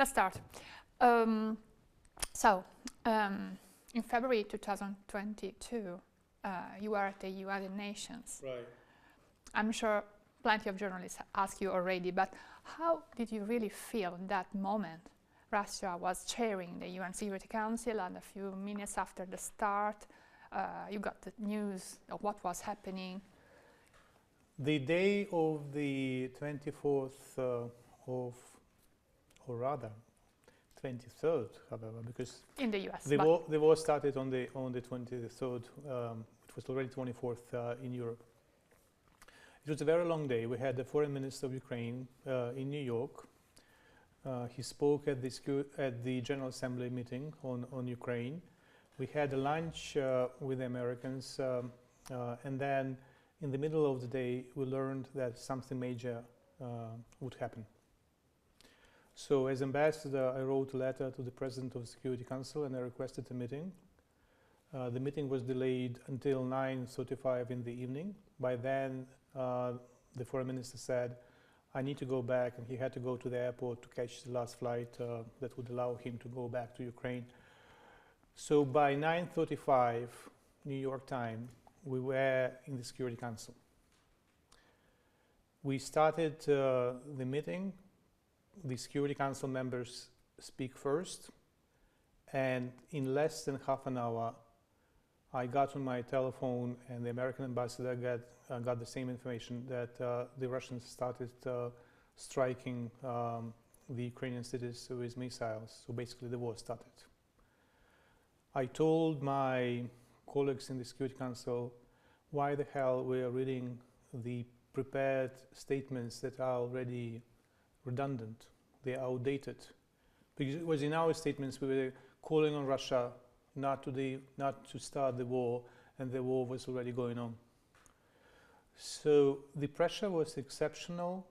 let's start. In February 2022, you were at the United Nations. Right. I'm sure plenty of journalists asked you already, but how did you really feel that moment? Russia was chairing the UN Security Council, and a few minutes after the start, you got the news of what was happening. The day of the 24th or rather 23rd, however, because in the US, the war started on the 23rd. It was already 24th in Europe. It was a very long day. We had the foreign minister of Ukraine in New York. He spoke at the General Assembly meeting on Ukraine. We had a lunch with the Americans, and then in the middle of the day, we learned that something major would happen. So as ambassador, I wrote a letter to the President of the Security Council and I requested a meeting. The meeting was delayed until 9:35 in the evening. By then, the foreign minister said, I need to go back, and he had to go to the airport to catch the last flight that would allow him to go back to Ukraine. So by 9:35 New York time, we were in the Security Council. We started the meeting. The Security Council members speak first, and in less than half an hour, I got on my telephone, and the American ambassador got the same information that the Russians started striking the Ukrainian cities with missiles. So basically, the war started. I told my colleagues in the Security Council why the hell we are reading the prepared statements that are already redundant, they are outdated. Because it was in our statements we were calling on Russia not to start the war, and the war was already going on. So the pressure was exceptional.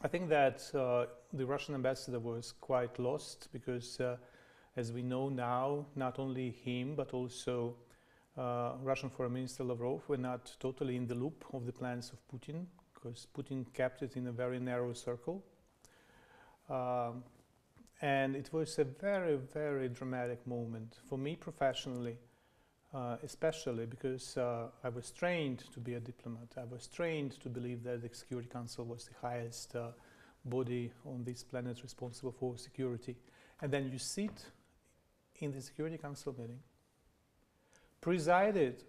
I think that the Russian ambassador was quite lost because, as we know now, not only him but also Russian Foreign Minister Lavrov were not totally in the loop of the plans of Putin, because Putin kept it in a very narrow circle. And it was a very, very dramatic moment for me professionally, especially because I was trained to be a diplomat. I was trained to believe that the Security Council was the highest body on this planet responsible for security. And then you sit in the Security Council meeting, presided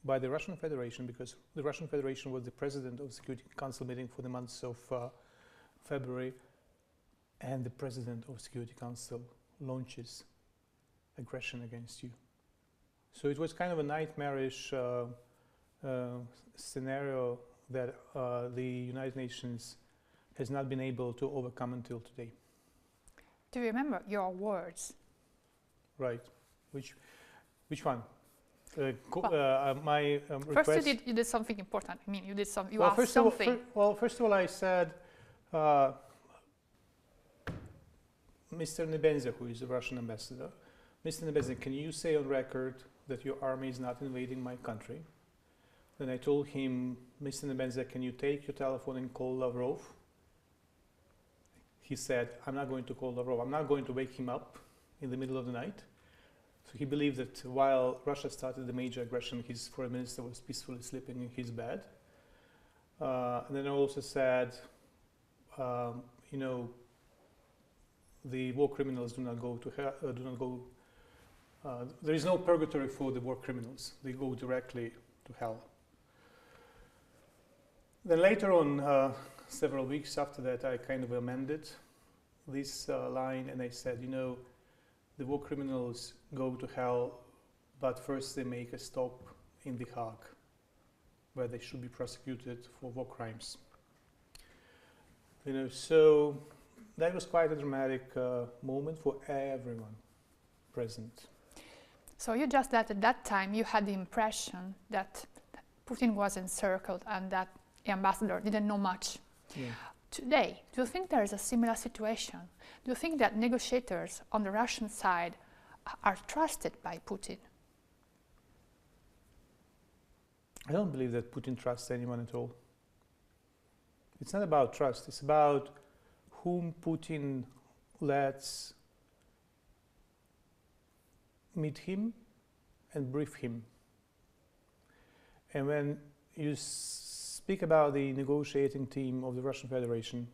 by the Russian Federation, because the Russian Federation was the president of the Security Council meeting for the months of February, and the president of the Security Council launches aggression against you. So it was kind of a nightmarish scenario that the United Nations has not been able to overcome until today. Do you remember your words? Right. Which one? My request. First, you did something important. I mean, you asked something. First of all, I said, Mr. Nebenzia, who is the Russian ambassador, Mr. Nebenzia, can you say on record that your army is not invading my country? Then I told him, Mr. Nebenzia, can you take your telephone and call Lavrov? He said, I'm not going to call Lavrov. I'm not going to wake him up in the middle of the night. So he believed that while Russia started the major aggression, his foreign minister was peacefully sleeping in his bed. And then I also said, the war criminals do not go to hell. There is no purgatory for the war criminals. They go directly to hell. Then later on, several weeks after that, I kind of amended this line, and I said, the war criminals go to hell, but first they make a stop in The Hague, where they should be prosecuted for war crimes. So that was quite a dramatic moment for everyone present. So you just that at that time you had the impression that Putin was encircled and that the ambassador didn't know much. Yeah. Today, do you think there is a similar situation? Do you think that negotiators on the Russian side are trusted by Putin? I don't believe that Putin trusts anyone at all. It's not about trust. It's about whom Putin let's meet him and brief him. And when you speak about the negotiating team of the Russian Federation,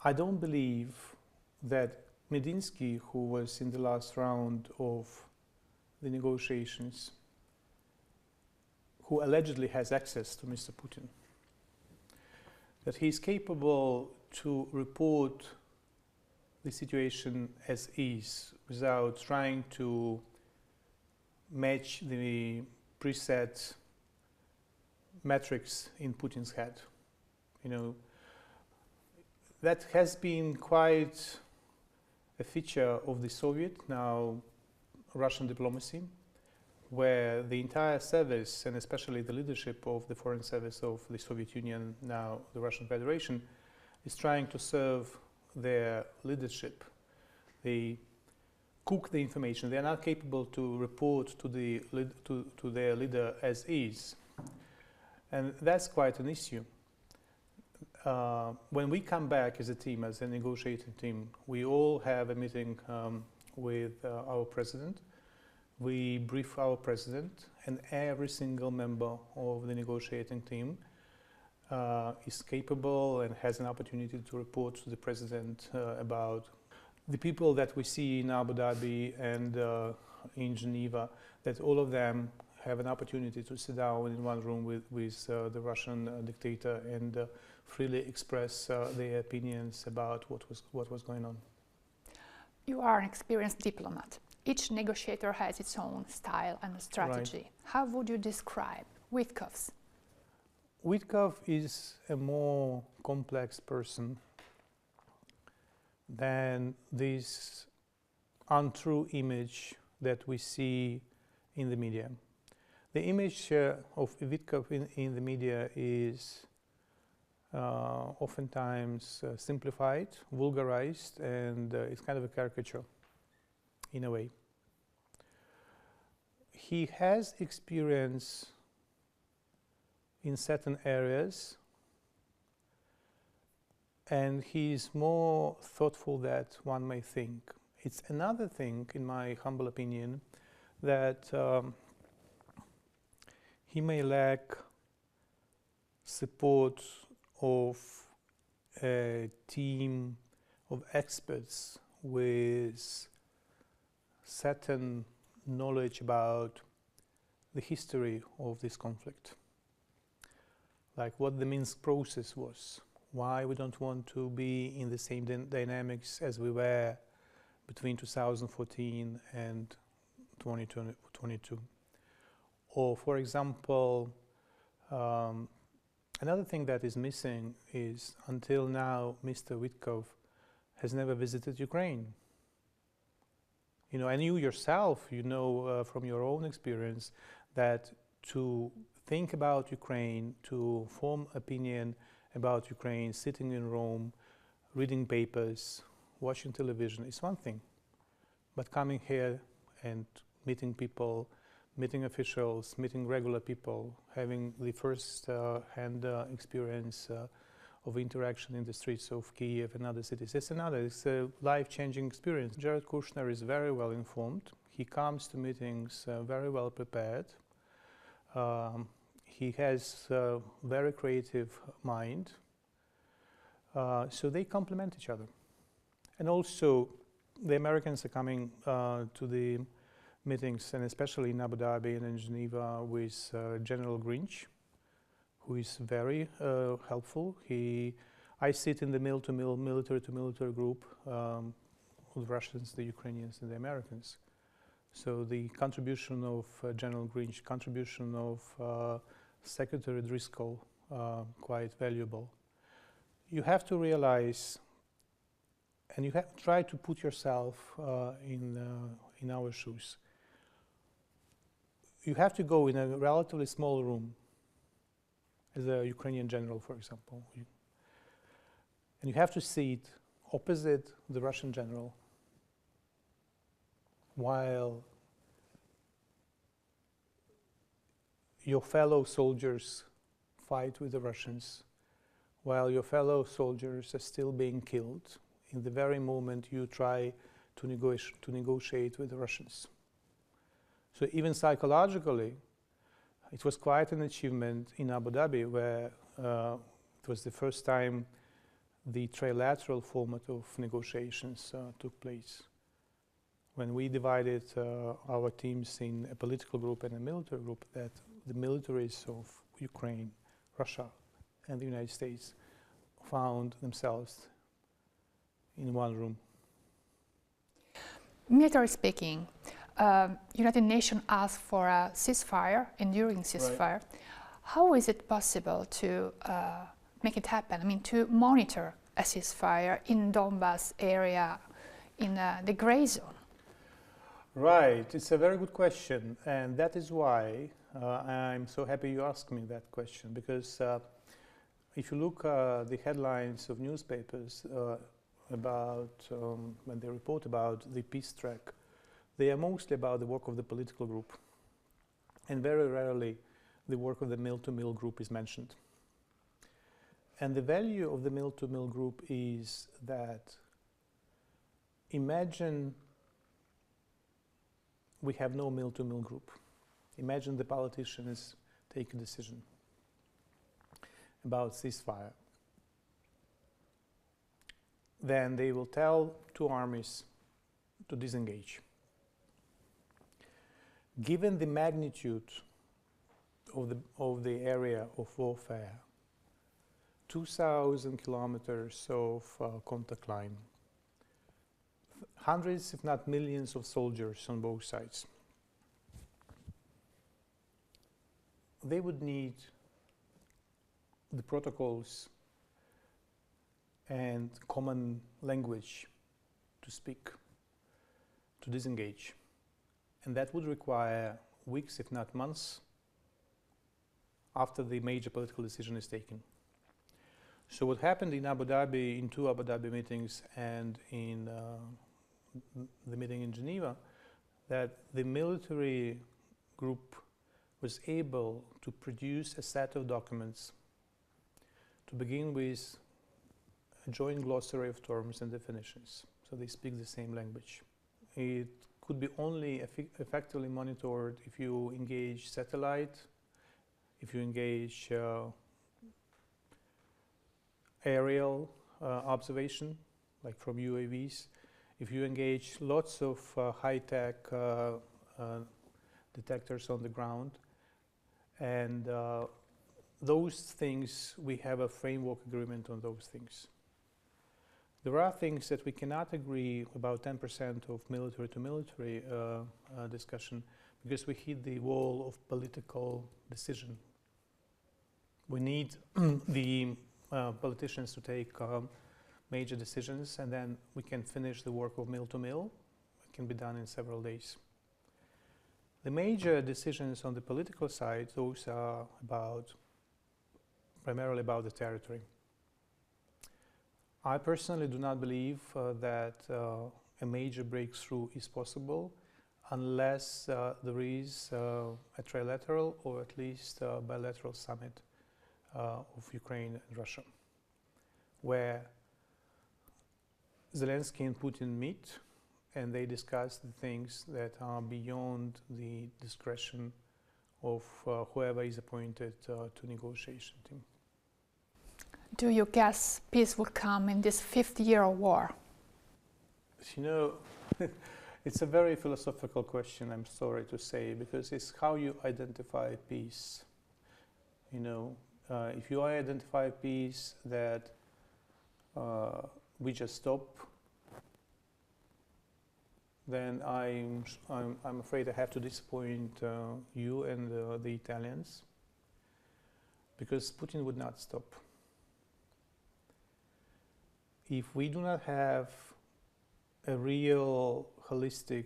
I don't believe that Medinsky, who was in the last round of the negotiations, who allegedly has access to Mr. Putin, that he's capable to report the situation as is without trying to match the preset metrics in Putin's head. You know, that has been quite a feature of the Soviet, now Russian diplomacy, where the entire service, and especially the leadership of the foreign service of the Soviet Union, now the Russian Federation, is trying to serve their leadership. They cook the information. They are not capable to report to their leader as is. And that's quite an issue. When we come back as a team, as a negotiating team, we all have a meeting with our president. We brief our president, and every single member of the negotiating team is capable and has an opportunity to report to the president about the people that we see in Abu Dhabi and in Geneva, that all of them have an opportunity to sit down in one room with the Russian dictator and freely express their opinions about what was going on. You are an experienced diplomat. Each negotiator has its own style and strategy. Right. How would you describe Witkov's? Witkov is a more complex person than this untrue image that we see in the media. The image of Witkov in the media is oftentimes simplified, vulgarized, and it's kind of a caricature in a way. He has experience in certain areas, and he's more thoughtful than one may think. It's another thing, in my humble opinion, that he may lack support of a team of experts with certain knowledge about the history of this conflict, like what the Minsk process was, why we don't want to be in the same dynamics as we were between 2014 and 2022. Or, for example, another thing that is missing is, until now, Mr. Witkov has never visited Ukraine. You know, and you yourself, you know from your own experience that to think about Ukraine, to form opinion about Ukraine, sitting in Rome, reading papers, watching television is one thing. But coming here and meeting people, meeting officials, meeting regular people, having the first-hand experience of interaction in the streets of Kyiv and other cities, it's a life-changing experience. Jared Kushner is very well informed. He comes to meetings very well prepared. He has a very creative mind. So they complement each other. And also, the Americans are coming to the meetings, and especially in Abu Dhabi and in Geneva, with General Grinch, who is very helpful. I sit in the mill-to-mill, military-to-military group of the Russians, the Ukrainians, and the Americans. So the contribution of General Grinch, contribution of Secretary Driscoll, quite valuable. You have to realize, and you have to try to put yourself in our shoes. You have to go in a relatively small room, as a Ukrainian general, for example, and you have to sit opposite the Russian general while your fellow soldiers fight with the Russians, while your fellow soldiers are still being killed in the very moment you try to negotiate with the Russians. So even psychologically, it was quite an achievement in Abu Dhabi, where it was the first time the trilateral format of negotiations took place. When we divided our teams in a political group and a military group, that the militaries of Ukraine, Russia, and the United States found themselves in one room. Military speaking, United Nations asked for a ceasefire, enduring ceasefire. Right. How is it possible to make it happen? I mean, to monitor a ceasefire in Donbass area, in the gray zone? Right, it's a very good question, and that is why I'm so happy you asked me that question, because if you look at the headlines of newspapers about when they report about the peace track, they are mostly about the work of the political group, and very rarely the work of the mill-to-mill group is mentioned. And the value of the mill-to-mill group is that, imagine we have no mill-to-mill group. Imagine the politicians take a decision about ceasefire. Then they will tell two armies to disengage. Given the magnitude of the area of warfare, 2,000 kilometers of contact line, hundreds, if not millions, of soldiers on both sides. They would need the protocols and common language to speak, to disengage. And that would require weeks, if not months, after the major political decision is taken. So what happened in Abu Dhabi, in two Abu Dhabi meetings and in the meeting in Geneva, that the military group was able to produce a set of documents to begin with a joint glossary of terms and definitions, so they speak the same language. It could be only effectively monitored if you engage satellite, if you engage aerial observation, like from UAVs, if you engage lots of high-tech detectors on the ground. And those things, we have a framework agreement on those things. There are things that we cannot agree about 10% of military to military discussion, because we hit the wall of political decision. We need the politicians to take major decisions, and then we can finish the work of mill to mill. It can be done in several days. The major decisions on the political side, those are primarily about the territory. I personally do not believe that a major breakthrough is possible unless there is a trilateral or at least a bilateral summit of Ukraine and Russia, where Zelensky and Putin meet and they discuss the things that are beyond the discretion of whoever is appointed to negotiation team. Do you guess peace will come in this 5th year of war? You know, it's a very philosophical question, I'm sorry to say, because it's how you identify peace. You know, if you identify peace that we just stop, then I'm afraid I have to disappoint you and the Italians, because Putin would not stop. If we do not have a real holistic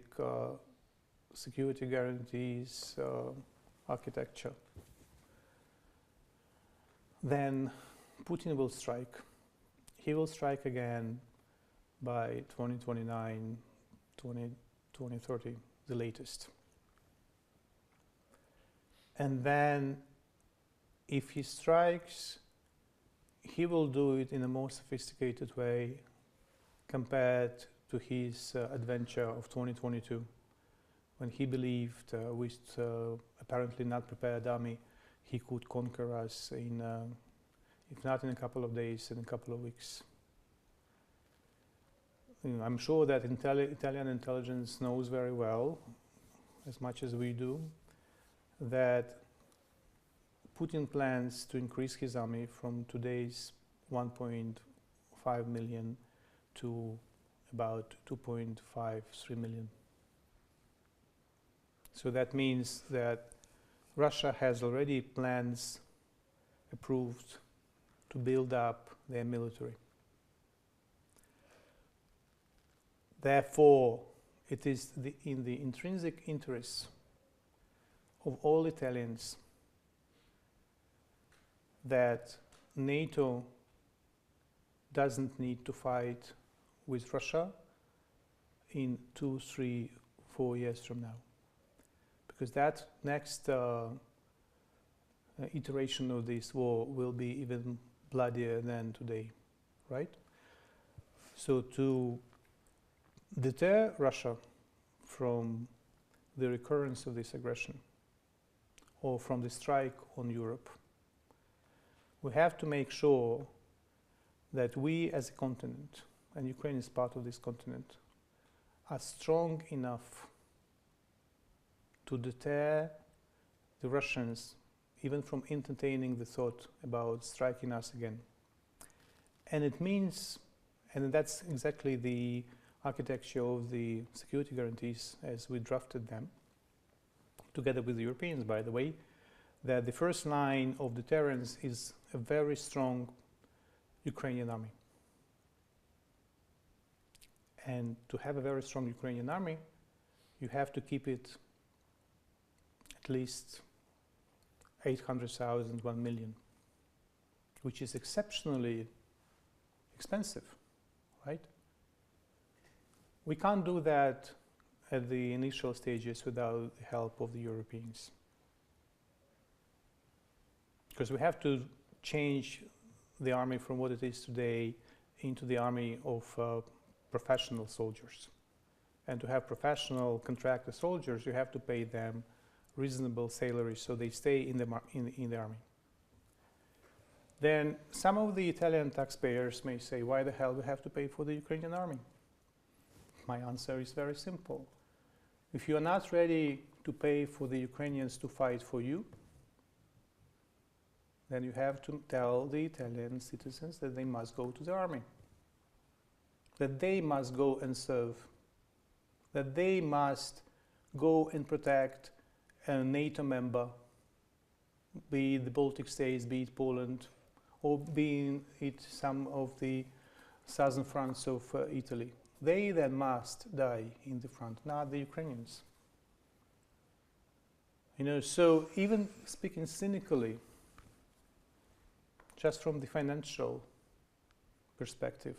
security guarantees architecture, then Putin will strike. He will strike again by 2029, 2030, the latest. And then if he strikes, he will do it in a more sophisticated way, compared to his adventure of 2022, when he believed with apparently not prepared army, he could conquer us in, if not in a couple of days, in a couple of weeks. I'm sure that Italian intelligence knows very well, as much as we do, that Putin plans to increase his army from today's 1.5 million to about 2.53 million. So that means that Russia has already plans approved to build up their military. Therefore, it is in the intrinsic interest of all Italians that NATO doesn't need to fight with Russia in 2, 3, 4 years from now. Because that next iteration of this war will be even bloodier than today, right? So to deter Russia from the recurrence of this aggression or from the strike on Europe, we have to make sure that we as a continent, and Ukraine is part of this continent, are strong enough to deter the Russians even from entertaining the thought about striking us again. And it means, and that's exactly the architecture of the security guarantees as we drafted them, together with the Europeans, by the way, that the first line of deterrence is a very strong Ukrainian army. And to have a very strong Ukrainian army, you have to keep it at least 800,000, 1 million, which is exceptionally expensive, right? We can't do that at the initial stages without the help of the Europeans. Because we have to change the army from what it is today into the army of professional soldiers. And to have professional contractor soldiers, you have to pay them reasonable salaries so they stay in the army. Then some of the Italian taxpayers may say, why the hell do we have to pay for the Ukrainian army? My answer is very simple. If you are not ready to pay for the Ukrainians to fight for you, then you have to tell the Italian citizens that they must go to the army, that they must go and serve, that they must go and protect a NATO member, be it the Baltic states, be it Poland, or be it some of the southern fronts of Italy. They then must die in the front, not the Ukrainians. So even speaking cynically, just from the financial perspective,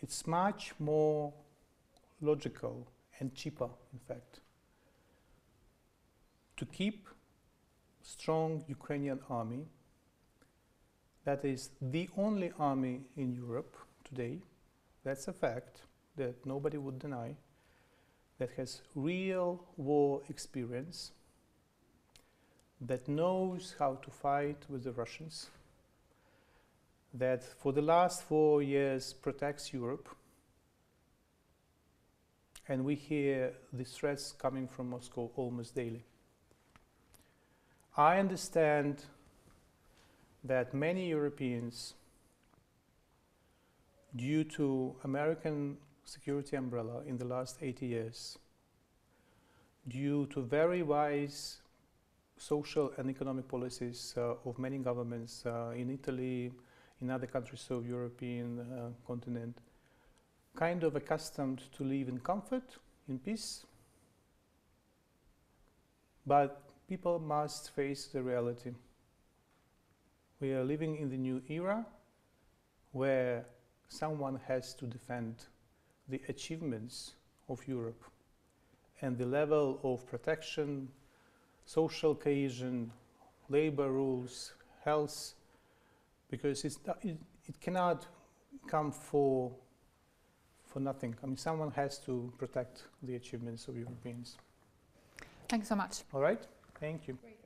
it's much more logical and cheaper, in fact, to keep strong Ukrainian army. That is the only army in Europe today, that's a fact that nobody would deny, that has real war experience, that knows how to fight with the Russians, that for the last 4 years protects Europe, and we hear the threats coming from Moscow almost daily. I understand that many Europeans, due to American security umbrella in the last 80 years, due to very wise social and economic policies of many governments in Italy, in other countries of European continent, kind of accustomed to live in comfort, in peace. But people must face the reality. We are living in the new era where someone has to defend the achievements of Europe and the level of protection, social cohesion, labor rules, health, because it cannot come for nothing. I mean, someone has to protect the achievements of Europeans. Thank you so much. All right? Thank you. Great.